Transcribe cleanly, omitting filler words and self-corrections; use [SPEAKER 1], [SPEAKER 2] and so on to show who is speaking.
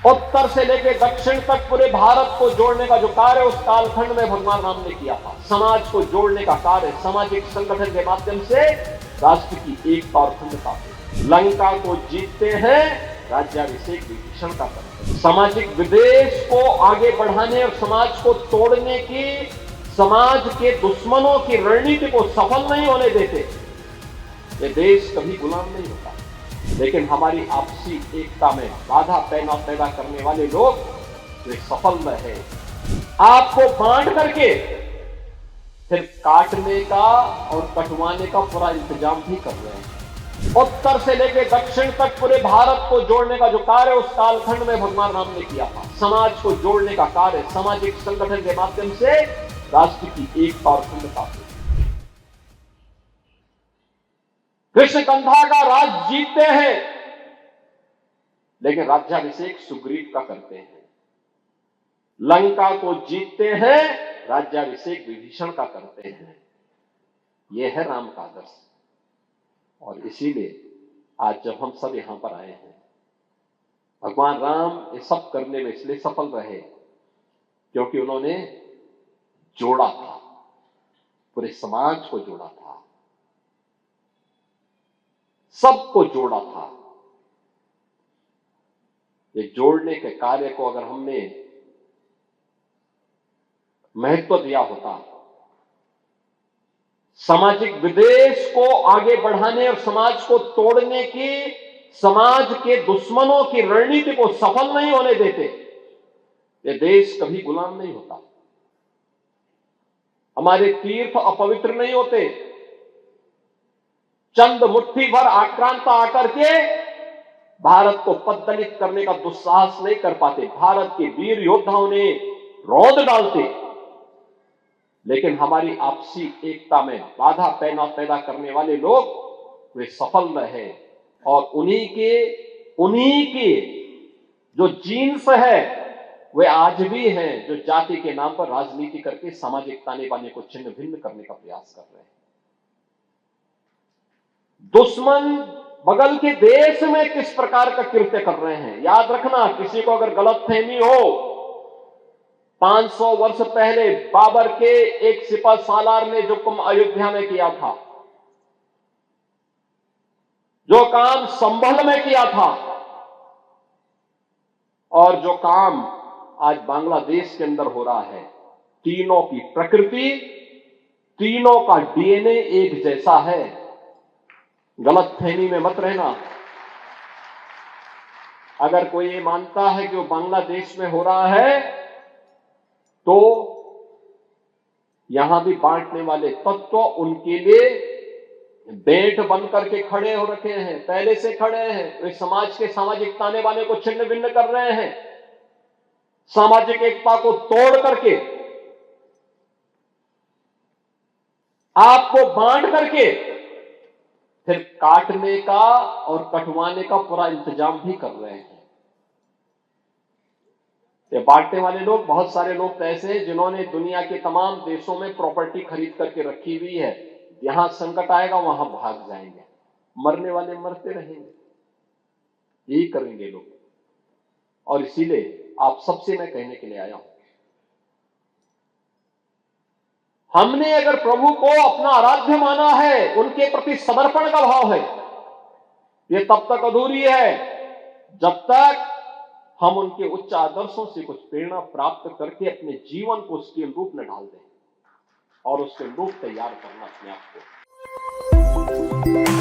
[SPEAKER 1] उत्तर से लेकर दक्षिण तक पूरे भारत को जोड़ने का जो कार्य उस कालखंड में भगवान राम ने किया था, समाज को जोड़ने का कार्य, सामाजिक संगठन के माध्यम से राष्ट्र की एकता और अखंडता को, लंका को जीतते हैं, राज्याभिषेक विभीषण का करते हैं। सामाजिक विद्वेष को आगे बढ़ाने और समाज को तोड़ने की, समाज के दुश्मनों की रणनीति को सफल नहीं होने देते। ये देश कभी गुलाम नहीं होता, लेकिन हमारी आपसी एकता में बाधा पैदा करने वाले लोग वे सफल रहे। आपको बांट करके फिर काटने का और कटवाने का पूरा इंतजाम भी कर रहे हैं। उत्तर से लेकर दक्षिण तक पूरे भारत को जोड़ने का जो कार्य उस कालखंड में भगवान राम ने किया था, समाज को जोड़ने का कार्य, सामाजिक संगठन के माध्यम से राष्ट्र की एकता और अखंडता को, कृष्णकंधा का राज जीतते हैं, लेकिन राज्याभिषेक सुग्रीव का करते हैं। लंका को जीतते हैं, राज्याभिषेक विभीषण का करते हैं। यह है राम का आदर्श। और इसीलिए आज जब हम सब यहां पर आए हैं, भगवान राम ये सब करने में इसलिए सफल रहे क्योंकि उन्होंने जोड़ा था, पूरे समाज को जोड़ा था, सबको जोड़ा था। ये जोड़ने के कार्य को अगर हमने महत्व दिया होता, सामाजिक विद्वेष को आगे बढ़ाने और समाज को तोड़ने की, समाज के दुश्मनों की रणनीति को सफल नहीं होने देते, ये देश कभी गुलाम नहीं होता। हमारे तीर्थ अपवित्र नहीं होते। चंद मुट्ठी भर आक्रांता आकर के भारत को पद्दलित करने का दुस्साहस नहीं कर पाते। भारत के वीर योद्धाओं ने रौंद डालते, लेकिन हमारी आपसी एकता में बाधा पैदा करने वाले लोग वे सफल रहे। और उन्हीं के जो जीन्स है वे आज भी हैं, जो जाति के नाम पर राजनीति करके सामाजिक ताने बाने को छिन्न भिन्न करने का प्रयास कर रहे हैं। दुश्मन बगल के देश में किस प्रकार का कृत्य कर रहे हैं, याद रखना। किसी को अगर गलतफहमी हो, 500 वर्ष पहले बाबर के एक सिपह सालार ने जो काम अयोध्या में किया था, जो काम संभल में किया था, और जो काम आज बांग्लादेश के अंदर हो रहा है, तीनों की प्रकृति, तीनों का डीएनए एक जैसा है। गलतफहमी में मत रहना। अगर कोई ये मानता है कि वो बांग्लादेश में हो रहा है, तो यहां भी बांटने वाले तत्व उनके लिए बेट बन करके खड़े हो रखे हैं, पहले से खड़े हैं। वे समाज के सामाजिक ताने बाने को छिन्न भिन्न कर रहे हैं, सामाजिक एकता को तोड़ करके, आपको बांट करके फिर काटने का और कटवाने का पूरा इंतजाम भी कर रहे हैं। ये बांटने वाले लोग, बहुत सारे लोग ऐसे हैं जिन्होंने दुनिया के तमाम देशों में प्रॉपर्टी खरीद करके रखी हुई है। यहां संकट आएगा वहां भाग जाएंगे, मरने वाले मरते रहेंगे, यही करेंगे लोग। और इसीलिए आप सबसे मैं कहने के लिए आया हूं, हमने अगर प्रभु को अपना आराध्य माना है, उनके प्रति समर्पण का भाव है, ये तब तक अधूरी है जब तक हम उनके उच्च आदर्शों से कुछ प्रेरणा प्राप्त करके अपने जीवन को उसके अनुरूप में ढाल दें और उसके अनुरूप तैयार करना अपने आप को।